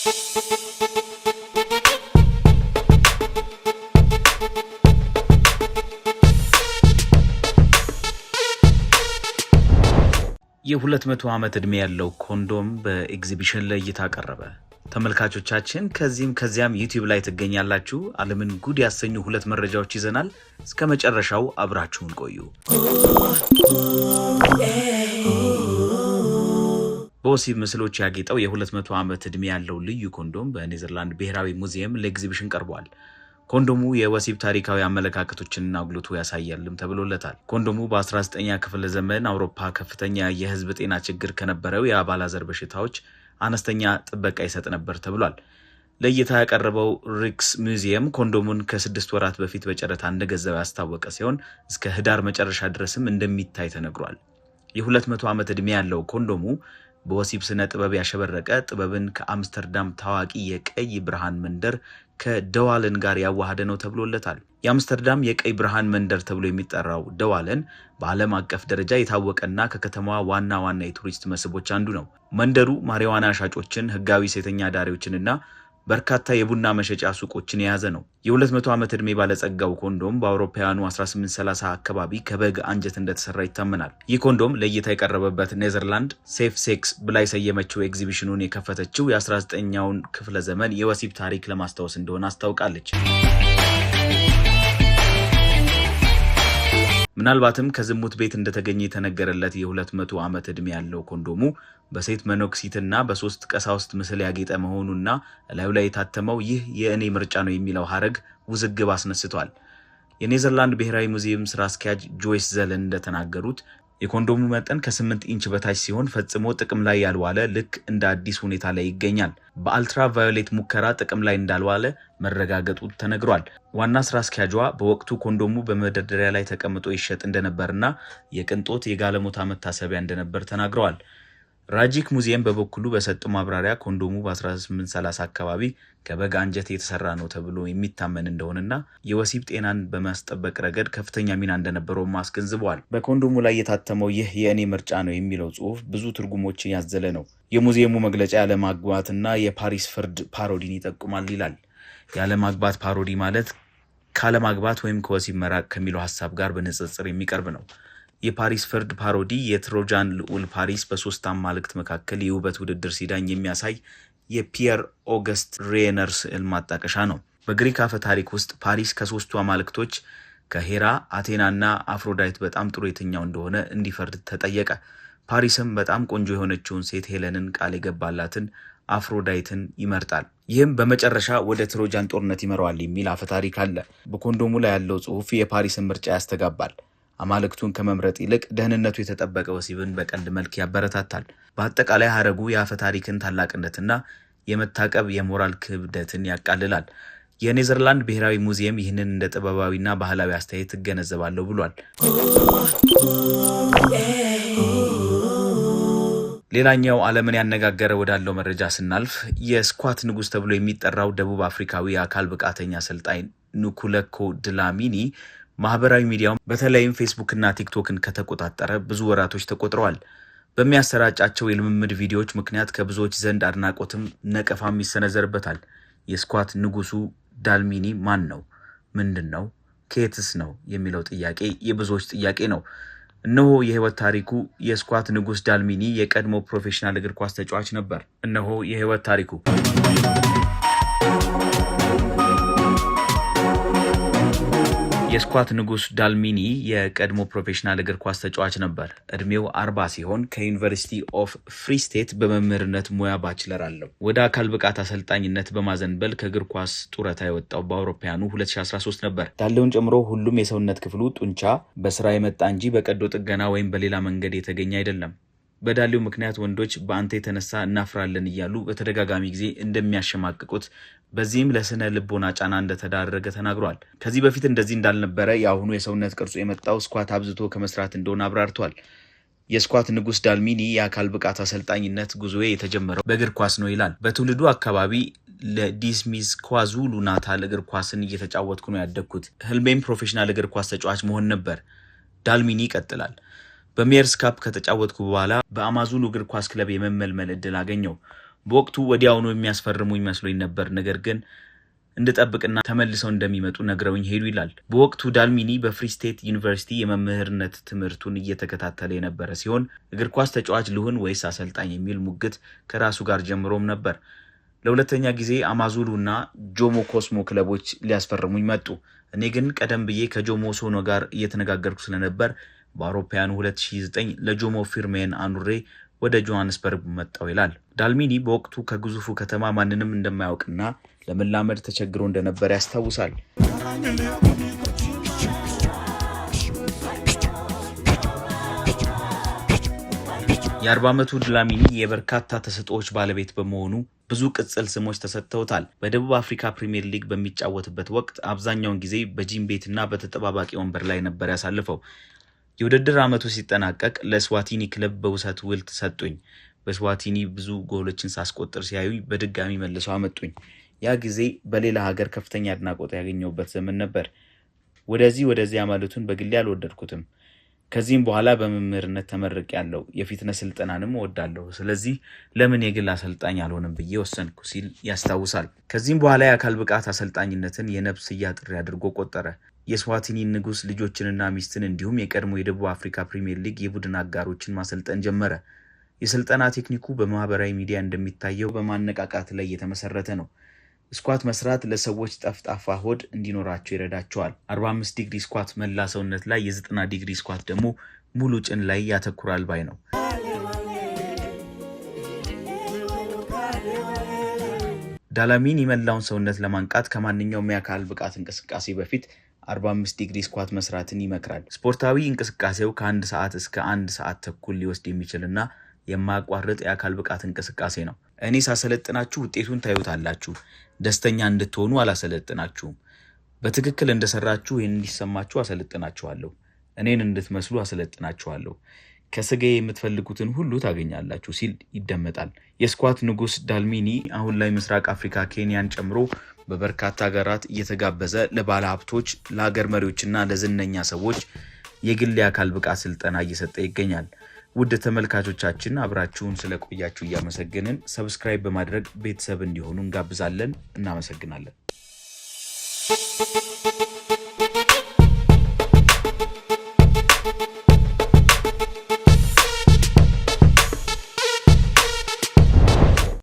የ200 ዓመት ዕድሜ ያለው ኮንዶም በኤግዚቢሽን ላይ እየታቀረበ ተመልካቾቻችን ከዚያም ዩቲዩብ ላይ ትገኛላችሁ። ዓለምን ጉድ ያሰኙ ሁለት መረጃዎች ይዘናል። እስከ መጨረሻው አብራችሁን ቆዩ። በወሲብ ምስሎች ያጌጠው የ200 ዓመት ዕድሜ ያለው ልዩ ኮንዶም በኔዘርላንድ ብሔራዊ ሙዚየም ለኤግዚቢሽን ቀርቧል። ኮንዶሙ የወሲብ ታሪካዊ አመለካከቶችን አጉልቶ ያሳያልም ተብሎለታል። ኮንዶሙ በ19ኛ ክፍለ ዘመን አውሮፓ ከፍተኛ የህዝብ ጤና ችግር ከነበረው የአባላዘር በሽታዎች አነስተኛ ጥበቃ ይሰጥ ነበር ተብሏል። ለእይታ ያቀረበው ሪክስ ሙዚየም ኮንዶሙን ከ6 ወራት በፊት በጨረታ እንደገዛው ያስታወቀ ሲሆን እስከ ህዳር መጨረሻ ድረስም እንደሚታይ ተነግሯል። የ200 ዓመት ዕድሜ ያለው ኮንዶሙ በወሲብ ስነ ጥበብ ያሸበረቀ ጥበብን ከአምስተርዳም ታዋቂ የቀይ ብርሃን መንደር ከደዋለን ጋር ያዋሃደ ነው ተብሎለታል። የአምስተርዳም የቀይ ብርሃን መንደር ተብሎ የሚጠራው ደዋለን በዓለም አቀፍ ደረጃ የታወቀና ከከተማዋ ዋና የቱሪስት መስህቦች አንዱ ነው። መንደሩ ማሪዋና ሻጮችን፣ ህጋዊ ሴተኛ ዳሪዎችንና በርካታ የቡና መሸጫ ሱቆችን የያዘ ነው። የ200 ዓመት ዕድሜ ባለጸጋው ኮንዶም በአውሮፓውያኑ 1830 አካባቢ ከበግ አንጀት እንደተሰራ ይታመናል። ይህ ኮንዶም ለእይታ የቀረበበት ኔዘርላንድ ሴፍ ሴክስ ብላ የሰየመችው ኤግዚቢሽኑን የከፈተችው የ19ኛውን ክፍለ ዘመን የወሲብ ታሪክ ለማስታወስ እንደሆነ አስታውቃለች። ምናልባትም ከዝሙት ቤት እንደተገኘ የተነገረለት የ200 ዓመት ዕድሜ ያለው ኮንዶሙ በሴት መነኩሲትና በ3 ቀሳውስት ምስል ያጌጠ መሆኑና ላዩ ላይ የታተመው ይህ የእኔ ምርጫ ነው የሚለው ሐረግ ውዝግብ አስነስቷል። የኔዘርላንድ ብሔራዊ ሙዚየም ስራ አስኪያጅ ጆይስ ዘለን እንደተናገሩት የኮንዶሙ መጠን ከ8 ኢንች በታች ሲሆን ፈጽሞ ጥቅም ላይ ያልዋለ ልክ እንደ አዲስ ሁኔታ ላይ ይገኛል። በአልትራ ቫዮሌት ሙከራ ጥቅም ላይ እንዳልዋለ መረጋገጡ ተነግሯል። ዋና ስራ አስኪያጇ በወቅቱ ኮንዶሙ በመደርደሪያ ላይ ተቀምጦ ይሸጥ እንደነበርና የቅንጦት የጋለሞታ መታሰቢያ እንደነበር ተናግረዋል። ራጂክ ሙዚየም በበኩሉ በሰጠው ማብራሪያ ኮንዶሙ በ1830 አካባቢ ከበግ አንጀት የተሰራ ነው ተብሎ የሚታመን እንደሆነና የወሲብ ጤናን በማስጠበቅ ረገድ ከፍተኛ ሚና እንደነበረው አስገንዝበዋል። በኮንዶሙ ላይ የታተመው ይህ የእኔ ምርጫ ነው የሚለው ጽሑፍ ብዙ ትርጉሞችን ያዘለ ነው። የሙዚየሙ መግለጫ ያለማግባትና የፓሪስ ፍርድ ፓሮዲን ይጠቁማል ይላል። ያለማግባት ፓሮዲ ማለት ካለማግባት ወይም ከወሲብ መራቅ ከሚለው ሐሳብ ጋር በንጽጽር የሚቀርብ ነው። የፓሪስ ፍርድ ፓሮዲ የትሮጃን ልዑል ፓሪስ በ3 አማልክት መካከል የውበት ውድድር ሲዳኝ የሚያሳይ የፒየር ኦገስት ሬነር ስዕል ማጣቀሻ ነው። በግሪክ አፈ ታሪክ ውስጥ ፓሪስ ከ3ቱ አማልክቶች ከሄራ፣ አቴናና አፍሮዳይት በጣም ጥሩ የትኛው እንደሆነ እንዲፈርድ ተጠየቀ። ፓሪስም በጣም ቆንጆ የሆነችውን ሴት ሄለንን ቃል የገባላትን አፍሮዳይትን ይመርጣል። ይህም በመጨረሻ ወደ ትሮጃን ጦርነት ይመራዋል የሚል አፈ ታሪክ አለ። በኮንዶሙ ላይ ያለው ጽሑፍ የፓሪስን ምርጫ ያስተጋባል። አማልክቱን ከመምረጥ ይልቅ ደህንነቱ የተጠበቀ ወሲብን በቀልድ መልክ ያበረታታል። በአጠቃላይ ሐረጉ የአፈ ታሪክን ታላቅነትና የመታቀብ የሞራል ክብደትን ያቃልላል። የኔዘርላንድ ብሔራዊ ሙዚየም ይህንን እንደ ጥበባዊና ባህላዊ አስተያየት እገነዘባለሁ ብሏል። ሌላኛው ዓለምን ያነጋገረ ወዳለው መረጃ ስናልፍ የስኳት ንጉስ ተብሎ የሚጠራው ደቡብ አፍሪካዊ የአካል ብቃተኛ አሰልጣኝ ንኩለኮ ድላሚኒ ማህበራዊ ሚዲያው በተለይም ፌስቡክ እና ቲክቶክን ከተቆጣጠረ ብዙ ወራቶች ተቆጥረዋል። በሚያሰራጫቸው የልምምድ ቪዲዮዎች ምክንያት ከብዙዎች ዘንድ አድናቆትም ነቀፋም ይሰነዘርበታል። የስኳት ንጉሱ ዳልሚኒ ማን ነው? ምንድነው? ከየትስ ነው የሚለው ጥያቄ የብዙዎች ጥያቄ ነው። እነሆ የህይወት ታሪኩ። የስኳት ንጉስ ዳልሚኒ የቀድሞ ፕሮፌሽናል እግር ኳስ ተጫዋች ነበር። እነሆ የህይወት ታሪኩ። የስኳት ንጉስ ዳልሚኒ የቀድሞ ፕሮፌሽናል እግር ኳስ ተጫዋች ነበር። እድሜው 40 ሲሆን ከዩኒቨርሲቲ ኦፍ ፍሪ ስቴት በመምህርነት ሙያ ባችለር አለው። ወደ አካል ብቃት አሰልጣኝነት በማዘንበል ከእግር ኳስ ጡረታ የወጣው በአውሮፓውያኑ 2013 ነበር። ዳሌውን ጨምሮ ሁሉም የሰውነት ክፍሉ ጡንቻ በስራ የመጣ እንጂ በቀዶ ጥገና ወይም በሌላ መንገድ የተገኘ አይደለም። በዳሌው ምክንያት ወንዶች በአንተ የተነሳ እናፍራለን እያሉ በተደጋጋሚ ጊዜ እንደሚያሸማቅቁት በዚህም ለስነ ልቦና ጫና እንደተዳረገ ተናግሯል። ከዚህ በፊት እንደዚህ እንዳልነበረ የአሁኑ የሰውነት ቅርጹ የመጣው ስኳት አብዝቶ ከመስራት እንደሆነ አብራርቷል። የስኳት ንጉስ ዳልሚኒ የአካል ብቃት አሰልጣኝነት ጉዞዬ የተጀመረው በእግር ኳስ ነው ይላል። በትውልዱ አካባቢ ለዲስሚስ ኳዙሉ ናታል እግር ኳስን እየተጫወትኩ ነው ያደግኩት። ህልሜም ፕሮፌሽናል እግር ኳስ ተጫዋች መሆን ነበር። ዳልሚኒ ይቀጥላል። በሜየርስ ካፕ ከተጫወትኩ በኋላ በአማዙሉ እግር ኳስ ክለብ የመመልመል እድል አገኘው። በወቅቱ ወዲያውኑ የሚያስፈርሙኝ መስሎኝ ነበር፣ ነገር ግን እንድጠብቅና ተመልሰው እንደሚመጡ ነግረውኝ ሄዱ ይላል። በወቅቱ ዳልሚኒ በፍሪ ስቴት ዩኒቨርሲቲ የመምህርነት ትምህርቱን እየተከታተለ የነበረ ሲሆን እግር ኳስ ተጫዋች ልሁን ወይስ አሰልጣኝ የሚል ሙግት ከራሱ ጋር ጀምሮም ነበር። ለሁለተኛ ጊዜ አማዙሉና ጆሞ ኮስሞ ክለቦች ሊያስፈርሙኝ መጡ። እኔ ግን ቀደም ብዬ ከጆሞ ሶኖ ጋር እየተነጋገርኩ ስለነበር በአውሮፓውያኑ 2009 ለጆሞ ፊርሜን አኑሬ ወደ ጆሃንስበርግ መጣው ይላል። ዳልሚኒ በወቅቱ ከግዙፉ ከተማ ማንንም እንደማያውቅና ለመላመድ ተቸግሮ እንደነበር ያስታውሳል። የ40 ዓመቱ ዳልሚኒ የበርካታ ተሰጥኦዎች ባለቤት በመሆኑ ብዙ ቅጽል ስሞች ተሰጥተውታል። በደቡብ አፍሪካ ፕሪሚየር ሊግ በሚጫወትበት ወቅት አብዛኛውን ጊዜ በጂም ቤትና በተጠባባቂ ወንበር ላይ ነበር ያሳልፈው። የውድድር ዓመቱ ሲጠናቀቅ ለስዋቲኒ ክለብ በውሰት ውል ተሰጡኝ። በስዋቲኒ ብዙ ጎሎችን ሳስቆጥር ሲያዩኝ በድጋሚ መልሰው አመጡኝ። ያ ጊዜ በሌላ ሀገር ከፍተኛ አድናቆት ያገኘሁበት ዘመን ነበር። ወደዚህ ማለቱን በግሌ አልወደድኩትም። ከዚህም በኋላ በመምህርነት ተመርቄያለሁ። የፊትነስ ስልጠናንም እወዳለሁ። ስለዚህ ለምን የግል አሰልጣኝ አልሆንም ብዬ ወሰንኩ ሲል ያስታውሳል። ከዚህም በኋላ የአካል ብቃት አሰልጣኝነትን የነፍስያ ጥሪ አድርጎ ቆጠረ። የስዋቲኒ ንጉስ ልጆችንና ሚስትን እንዲሁም የቀድሞ የደቡብ አፍሪካ ፕሪሚየር ሊግ የቡድን አጋሮችን ማሰልጠን ጀመረ። የስልጠና ቴክኒኩ በማህበራዊ ሚዲያ እንደሚታየው በማነቃቃት ላይ የተመሰረተ ነው። ስኳት መስራት ለሰዎች ጠፍጣፋ ሆድ እንዲኖራቸው ይረዳቸዋል። 45 ዲግሪ ስኳት መላ ሰውነት ላይ፣ የ90 ዲግሪ ስኳት ደግሞ ሙሉ ጭን ላይ ያተኩራል ባይ ነው። ዳልሚኒ የመላውን ሰውነት ለማንቃት ከማንኛውም የአካል ብቃት እንቅስቃሴ በፊት 45 ዲግሪ ስኳት መስራትን ይመክራል። ስፖርታዊ እንቅስቃሴው ከ1 ሰዓት እስከ 1 ሰዓት ተኩል ሊወስድ የሚችልና የማያቋርጥ የአካል ብቃት እንቅስቃሴ ነው። እኔ ሳሰለጥናችሁ ውጤቱን ታዩታላችሁ። ደስተኛ እንድትሆኑ አላሰለጥናችሁም። በትክክል እንደሰራችሁ ይህን እንዲሰማችሁ አሰለጥናችኋለሁ። እኔን እንድትመስሉ አሰለጥናችኋለሁ። ከስጋዬ የምትፈልጉትን ሁሉ ታገኛላችሁ ሲል ይደመጣል። የስኳት ንጉስ ዳልሚኒ አሁን ላይ ምስራቅ አፍሪካ ኬንያን ጨምሮ በበርካታ ሀገራት እየተጋበዘ ለባለ ሀብቶች፣ ለሀገር መሪዎችና ለዝነኛ ሰዎች የግል የአካል ብቃት ስልጠና እየሰጠ ይገኛል። ውድ ተመልካቾቻችን አብራችሁን ስለቆያችሁ እያመሰገንን ሰብስክራይብ በማድረግ ቤተሰብ እንዲሆኑ እንጋብዛለን። እናመሰግናለን።